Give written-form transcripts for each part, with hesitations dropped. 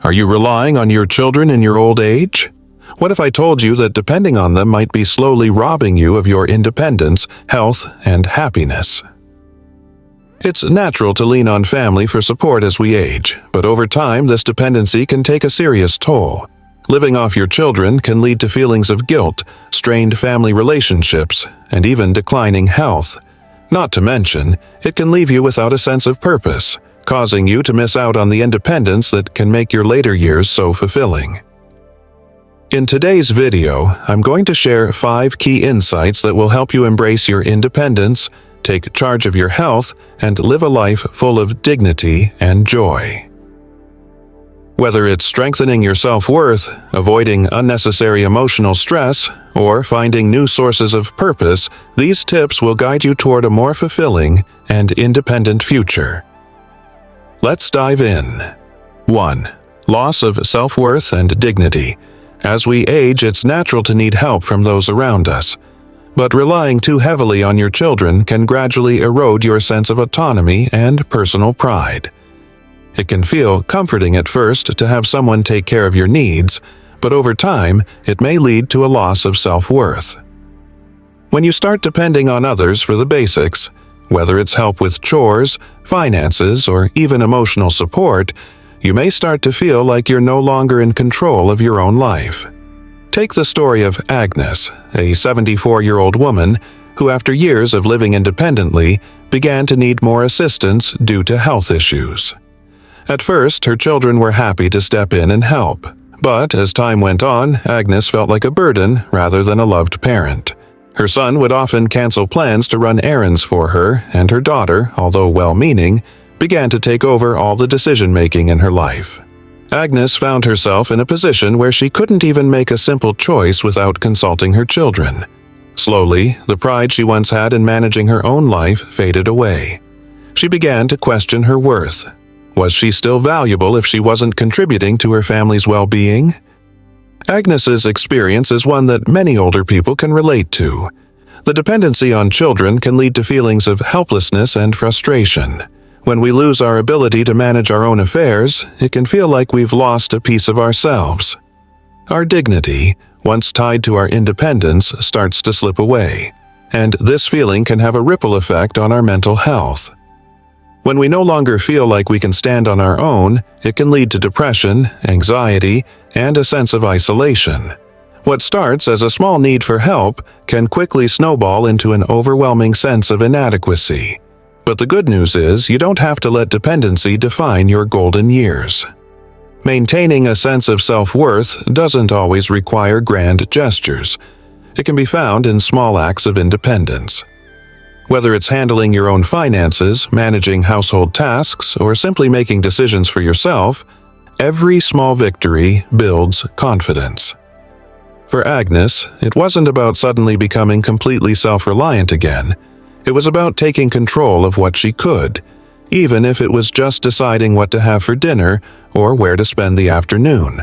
Are you relying on your children in your old age? What if I told you that depending on them might be slowly robbing you of your independence, health, and happiness? It's natural to lean on family for support as we age, but over time this dependency can take a serious toll. Living off your children can lead to feelings of guilt, strained family relationships, and even declining health. Not to mention, it can leave you without a sense of purpose, causing you to miss out on the independence that can make your later years so fulfilling. In today's video, I'm going to share 5 key insights that will help you embrace your independence, take charge of your health, and live a life full of dignity and joy. Whether it's strengthening your self-worth, avoiding unnecessary emotional stress, or finding new sources of purpose, these tips will guide you toward a more fulfilling and independent future. Let's dive in. 1. Loss of self-worth and dignity. As we age, it's natural to need help from those around us. But relying too heavily on your children can gradually erode your sense of autonomy and personal pride. It can feel comforting at first to have someone take care of your needs, but over time, it may lead to a loss of self-worth. When you start depending on others for the basics, whether it's help with chores, finances, or even emotional support, you may start to feel like you're no longer in control of your own life. Take the story of Agnes, a 74-year-old woman who, after years of living independently, began to need more assistance due to health issues. At first, her children were happy to step in and help, but as time went on, Agnes felt like a burden rather than a loved parent. Her son would often cancel plans to run errands for her, and her daughter, although well-meaning, began to take over all the decision-making in her life. Agnes found herself in a position where she couldn't even make a simple choice without consulting her children. Slowly, the pride she once had in managing her own life faded away. She began to question her worth. Was she still valuable if she wasn't contributing to her family's well-being? Agnes's experience is one that many older people can relate to. The dependency on children can lead to feelings of helplessness and frustration. When we lose our ability to manage our own affairs, it can feel like we've lost a piece of ourselves. Our dignity, once tied to our independence, starts to slip away, and this feeling can have a ripple effect on our mental health. When we no longer feel like we can stand on our own, it can lead to depression, anxiety, and a sense of isolation. What starts as a small need for help can quickly snowball into an overwhelming sense of inadequacy. But the good news is you don't have to let dependency define your golden years. Maintaining a sense of self-worth doesn't always require grand gestures. It can be found in small acts of independence. Whether it's handling your own finances, managing household tasks, or simply making decisions for yourself, every small victory builds confidence. For Agnes, it wasn't about suddenly becoming completely self-reliant again. It was about taking control of what she could, even if it was just deciding what to have for dinner or where to spend the afternoon.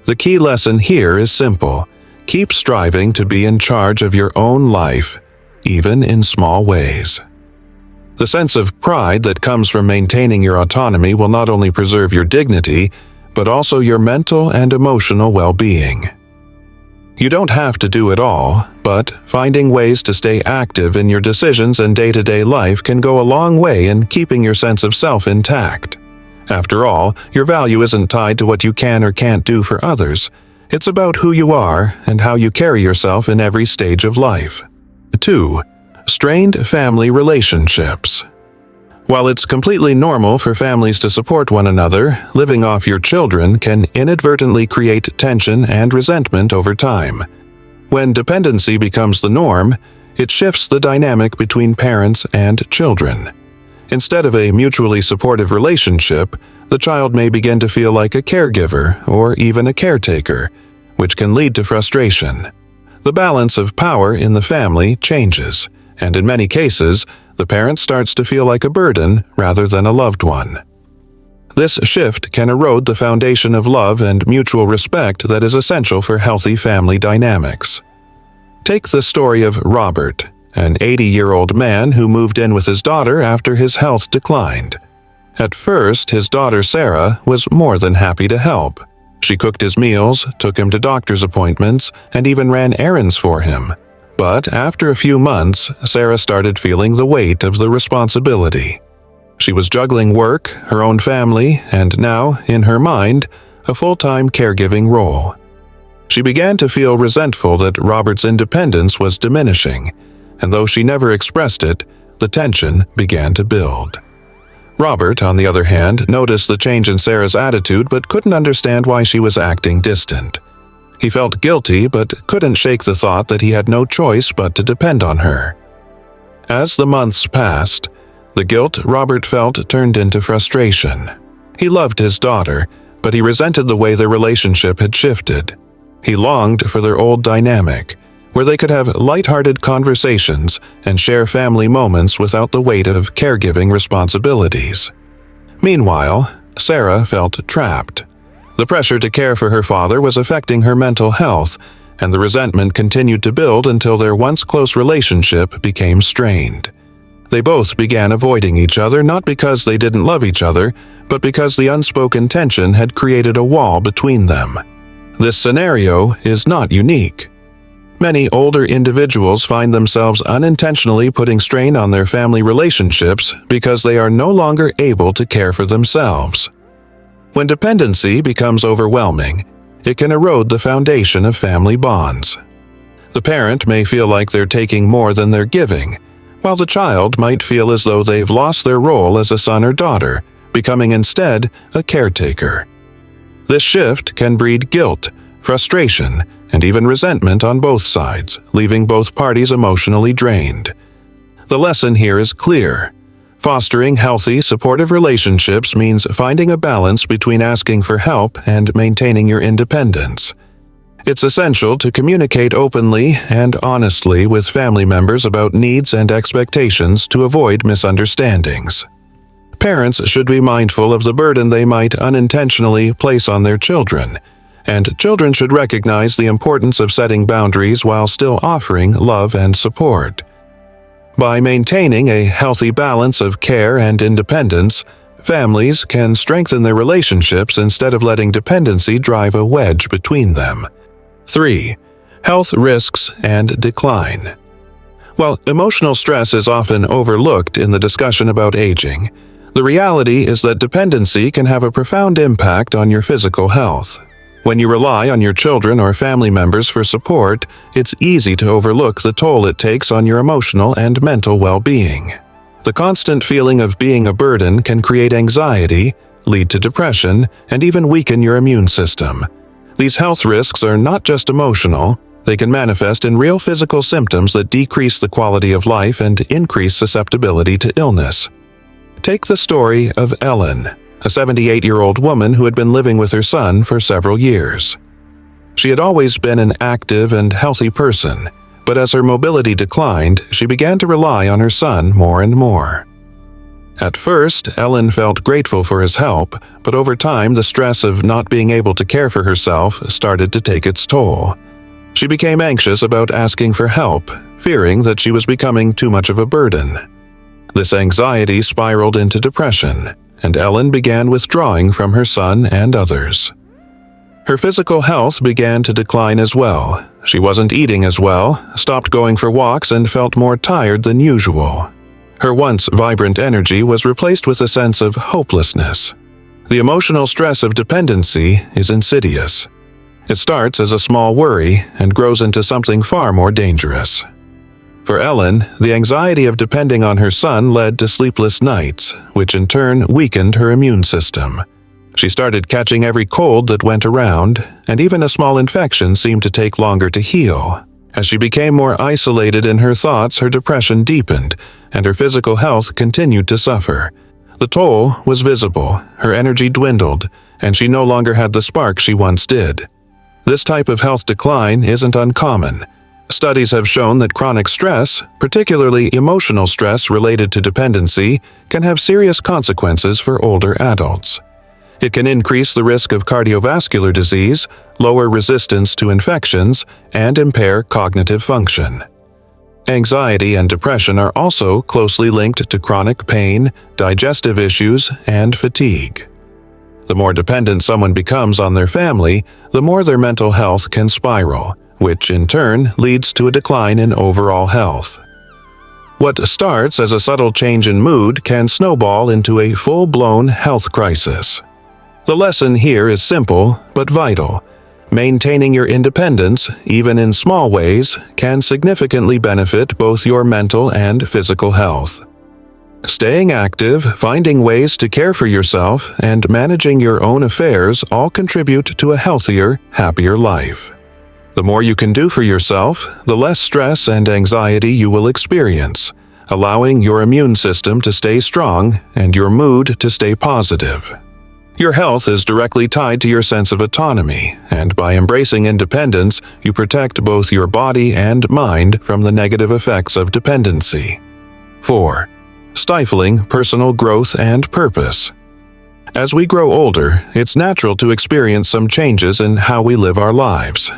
The key lesson here is simple. Keep striving to be in charge of your own life, even in small ways. The sense of pride that comes from maintaining your autonomy will not only preserve your dignity, but also your mental and emotional well-being. You don't have to do it all, but finding ways to stay active in your decisions and day-to-day life can go a long way in keeping your sense of self intact. After all, your value isn't tied to what you can or can't do for others. It's about who you are and how you carry yourself in every stage of life. 2. Strained family relationships. While it's completely normal for families to support one another, living off your children can inadvertently create tension and resentment over time. When dependency becomes the norm, it shifts the dynamic between parents and children. Instead of a mutually supportive relationship, the child may begin to feel like a caregiver or even a caretaker, which can lead to frustration. The balance of power in the family changes, and in many cases, the parent starts to feel like a burden rather than a loved one. This shift can erode the foundation of love and mutual respect that is essential for healthy family dynamics. Take the story of Robert, an 80-year-old man who moved in with his daughter after his health declined. At first, his daughter Sarah was more than happy to help. She cooked his meals, took him to doctor's appointments, and even ran errands for him. But after a few months, Sarah started feeling the weight of the responsibility. She was juggling work, her own family, and now, in her mind, a full-time caregiving role. She began to feel resentful that Robert's independence was diminishing, and though she never expressed it, the tension began to build. Robert, on the other hand, noticed the change in Sarah's attitude but couldn't understand why she was acting distant. He felt guilty but couldn't shake the thought that he had no choice but to depend on her. As the months passed, the guilt Robert felt turned into frustration. He loved his daughter, but he resented the way their relationship had shifted. He longed for their old dynamic, where they could have light-hearted conversations and share family moments without the weight of caregiving responsibilities. Meanwhile, Sarah felt trapped. The pressure to care for her father was affecting her mental health, and the resentment continued to build until their once close relationship became strained. They both began avoiding each other not because they didn't love each other, but because the unspoken tension had created a wall between them. This scenario is not unique. Many older individuals find themselves unintentionally putting strain on their family relationships because they are no longer able to care for themselves. When dependency becomes overwhelming, it can erode the foundation of family bonds. The parent may feel like they're taking more than they're giving, while the child might feel as though they've lost their role as a son or daughter, becoming instead a caretaker. This shift can breed guilt, frustration, and even resentment on both sides, leaving both parties emotionally drained. The lesson here is clear. Fostering healthy, supportive relationships means finding a balance between asking for help and maintaining your independence. It's essential to communicate openly and honestly with family members about needs and expectations to avoid misunderstandings. Parents should be mindful of the burden they might unintentionally place on their children, and children should recognize the importance of setting boundaries while still offering love and support. By maintaining a healthy balance of care and independence, families can strengthen their relationships instead of letting dependency drive a wedge between them. 3. Health risks and decline. While emotional stress is often overlooked in the discussion about aging, the reality is that dependency can have a profound impact on your physical health. When you rely on your children or family members for support, it's easy to overlook the toll it takes on your emotional and mental well-being. The constant feeling of being a burden can create anxiety, lead to depression, and even weaken your immune system. These health risks are not just emotional, they can manifest in real physical symptoms that decrease the quality of life and increase susceptibility to illness. Take the story of Ellen, a 78-year-old woman who had been living with her son for several years. She had always been an active and healthy person, but as her mobility declined, she began to rely on her son more and more. At first, Ellen felt grateful for his help, but over time the stress of not being able to care for herself started to take its toll. She became anxious about asking for help, fearing that she was becoming too much of a burden. This anxiety spiraled into depression, and Ellen began withdrawing from her son and others. Her physical health began to decline as well. She wasn't eating as well, stopped going for walks, and felt more tired than usual. Her once vibrant energy was replaced with a sense of hopelessness. The emotional stress of dependency is insidious. It starts as a small worry and grows into something far more dangerous. For Ellen, the anxiety of depending on her son led to sleepless nights, which in turn weakened her immune system. She started catching every cold that went around, and even a small infection seemed to take longer to heal. As she became more isolated in her thoughts, her depression deepened, and her physical health continued to suffer. The toll was visible, her energy dwindled, and she no longer had the spark she once did. This type of health decline isn't uncommon. Studies have shown that chronic stress, particularly emotional stress related to dependency, can have serious consequences for older adults. It can increase the risk of cardiovascular disease, lower resistance to infections, and impair cognitive function. Anxiety and depression are also closely linked to chronic pain, digestive issues, and fatigue. The more dependent someone becomes on their family, the more their mental health can spiral, which in turn leads to a decline in overall health. What starts as a subtle change in mood can snowball into a full-blown health crisis. The lesson here is simple but vital. Maintaining your independence, even in small ways, can significantly benefit both your mental and physical health. Staying active, finding ways to care for yourself, and managing your own affairs all contribute to a healthier, happier life. The more you can do for yourself, the less stress and anxiety you will experience, allowing your immune system to stay strong and your mood to stay positive. Your health is directly tied to your sense of autonomy, and by embracing independence, you protect both your body and mind from the negative effects of dependency. 4. Stifling personal growth and purpose. As we grow older, it's natural to experience some changes in how we live our lives.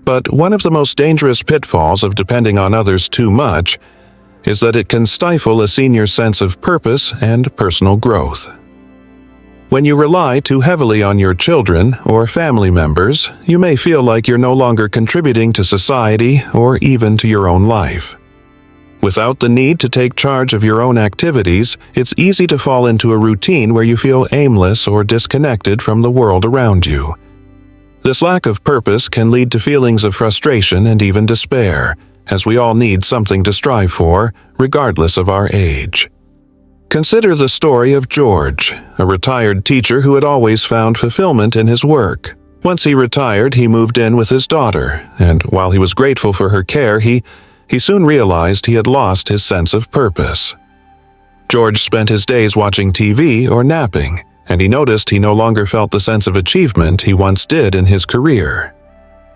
But one of the most dangerous pitfalls of depending on others too much is that it can stifle a senior's sense of purpose and personal growth. When you rely too heavily on your children or family members, you may feel like you're no longer contributing to society or even to your own life. Without the need to take charge of your own activities, it's easy to fall into a routine where you feel aimless or disconnected from the world around you. This lack of purpose can lead to feelings of frustration and even despair, as we all need something to strive for, regardless of our age. Consider the story of George, a retired teacher who had always found fulfillment in his work. Once he retired, he moved in with his daughter, and while he was grateful for her care, he soon realized he had lost his sense of purpose. George spent his days watching TV or napping, and he noticed he no longer felt the sense of achievement he once did in his career.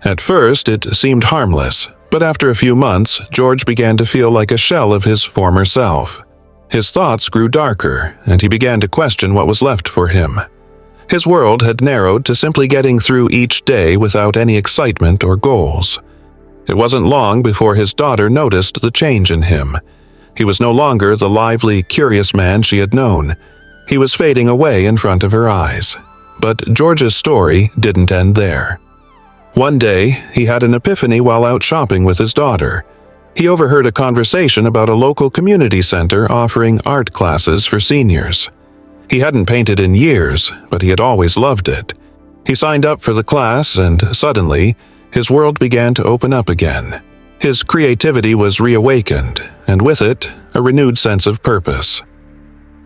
At first, it seemed harmless, but after a few months, George began to feel like a shell of his former self. His thoughts grew darker, and he began to question what was left for him. His world had narrowed to simply getting through each day without any excitement or goals. It wasn't long before his daughter noticed the change in him. He was no longer the lively, curious man she had known. He was fading away in front of her eyes. But George's story didn't end there. One day, he had an epiphany while out shopping with his daughter. He overheard a conversation about a local community center offering art classes for seniors. He hadn't painted in years, but he had always loved it. He signed up for the class, and suddenly, his world began to open up again. His creativity was reawakened, and with it, a renewed sense of purpose.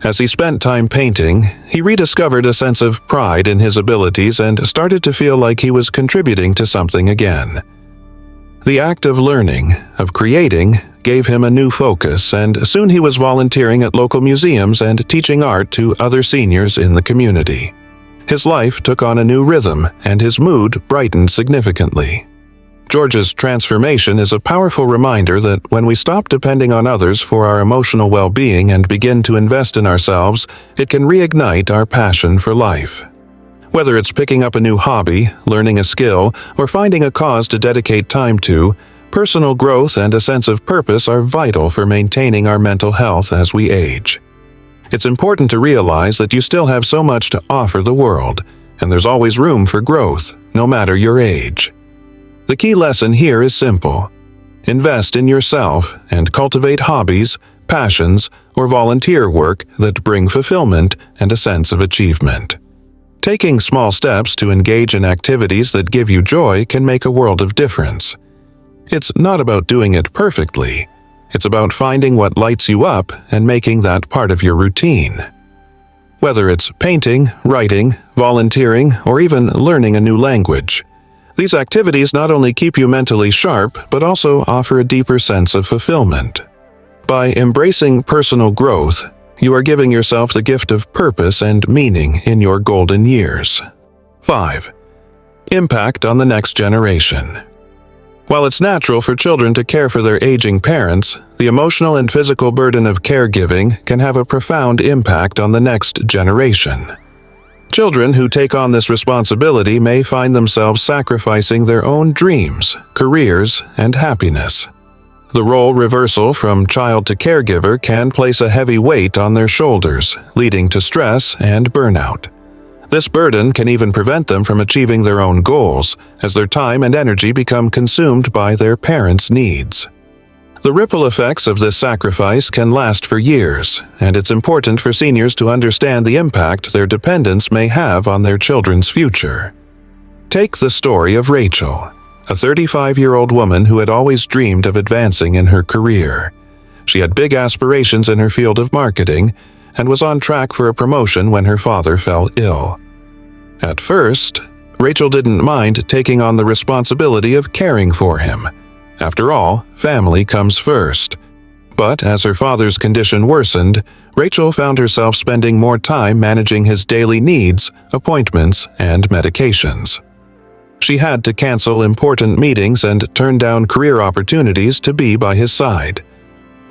As he spent time painting, he rediscovered a sense of pride in his abilities and started to feel like he was contributing to something again. The act of learning, of creating, gave him a new focus, and soon he was volunteering at local museums and teaching art to other seniors in the community. His life took on a new rhythm, and his mood brightened significantly. George's transformation is a powerful reminder that when we stop depending on others for our emotional well-being and begin to invest in ourselves, it can reignite our passion for life. Whether it's picking up a new hobby, learning a skill, or finding a cause to dedicate time to, personal growth and a sense of purpose are vital for maintaining our mental health as we age. It's important to realize that you still have so much to offer the world, and there's always room for growth, no matter your age. The key lesson here is simple. Invest in yourself and cultivate hobbies, passions, or volunteer work that bring fulfillment and a sense of achievement. Taking small steps to engage in activities that give you joy can make a world of difference. It's not about doing it perfectly. It's about finding what lights you up and making that part of your routine. Whether it's painting, writing, volunteering, or even learning a new language, these activities not only keep you mentally sharp, but also offer a deeper sense of fulfillment. By embracing personal growth, you are giving yourself the gift of purpose and meaning in your golden years. 5. Impact on the next generation. While it's natural for children to care for their aging parents, the emotional and physical burden of caregiving can have a profound impact on the next generation. Children who take on this responsibility may find themselves sacrificing their own dreams, careers, and happiness. The role reversal from child to caregiver can place a heavy weight on their shoulders, leading to stress and burnout. This burden can even prevent them from achieving their own goals, as their time and energy become consumed by their parents' needs. The ripple effects of this sacrifice can last for years, and it's important for seniors to understand the impact their dependence may have on their children's future. Take the story of Rachel, a 35-year-old woman who had always dreamed of advancing in her career. She had big aspirations in her field of marketing and was on track for a promotion when her father fell ill. At first, Rachel didn't mind taking on the responsibility of caring for him. After all, family comes first. But as her father's condition worsened, Rachel found herself spending more time managing his daily needs, appointments, and medications. She had to cancel important meetings and turn down career opportunities to be by his side.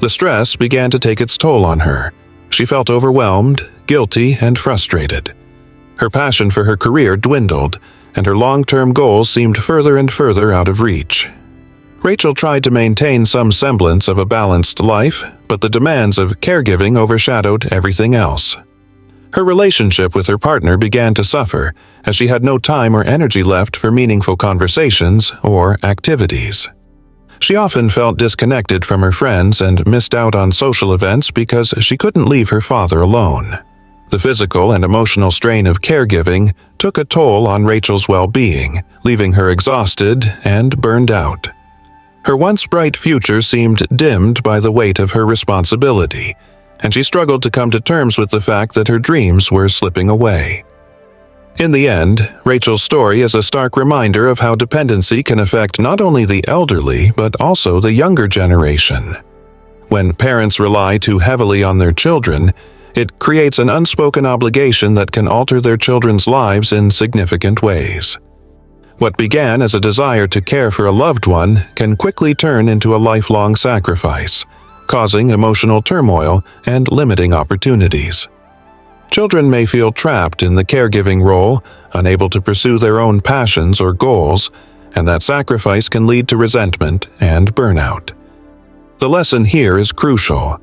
The stress began to take its toll on her. She felt overwhelmed, guilty, and frustrated. Her passion for her career dwindled, and her long-term goals seemed further and further out of reach. Rachel tried to maintain some semblance of a balanced life, but the demands of caregiving overshadowed everything else. Her relationship with her partner began to suffer, as she had no time or energy left for meaningful conversations or activities. She often felt disconnected from her friends and missed out on social events because she couldn't leave her father alone. The physical and emotional strain of caregiving took a toll on Rachel's well-being, leaving her exhausted and burned out. Her once bright future seemed dimmed by the weight of her responsibility, and she struggled to come to terms with the fact that her dreams were slipping away. In the end, Rachel's story is a stark reminder of how dependency can affect not only the elderly but also the younger generation. When parents rely too heavily on their children, it creates an unspoken obligation that can alter their children's lives in significant ways. What began as a desire to care for a loved one can quickly turn into a lifelong sacrifice, causing emotional turmoil and limiting opportunities. Children may feel trapped in the caregiving role, unable to pursue their own passions or goals, and that sacrifice can lead to resentment and burnout. The lesson here is crucial.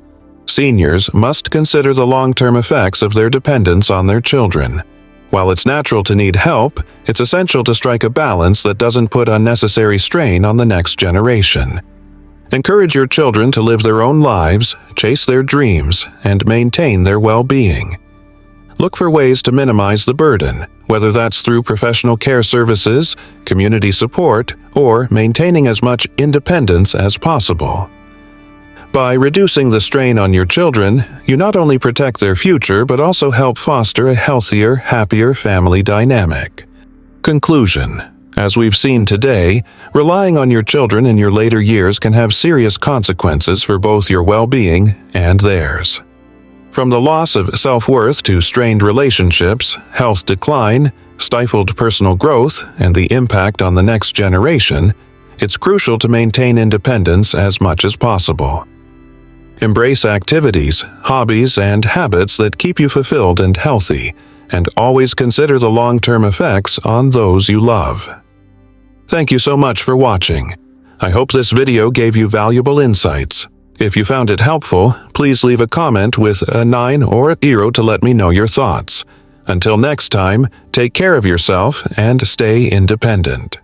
Seniors must consider the long-term effects of their dependence on their children. While it's natural to need help, it's essential to strike a balance that doesn't put unnecessary strain on the next generation. Encourage your children to live their own lives, chase their dreams, and maintain their well-being. Look for ways to minimize the burden, whether that's through professional care services, community support, or maintaining as much independence as possible. By reducing the strain on your children, you not only protect their future but also help foster a healthier, happier family dynamic. Conclusion: as we've seen today, relying on your children in your later years can have serious consequences for both your well-being and theirs. From the loss of self-worth to strained relationships, health decline, stifled personal growth, and the impact on the next generation, it's crucial to maintain independence as much as possible. Embrace activities, hobbies, and habits that keep you fulfilled and healthy, and always consider the long-term effects on those you love. Thank you so much for watching. I hope this video gave you valuable insights. If you found it helpful, please leave a comment with a 9 or a 0 to let me know your thoughts. Until next time, take care of yourself and stay independent.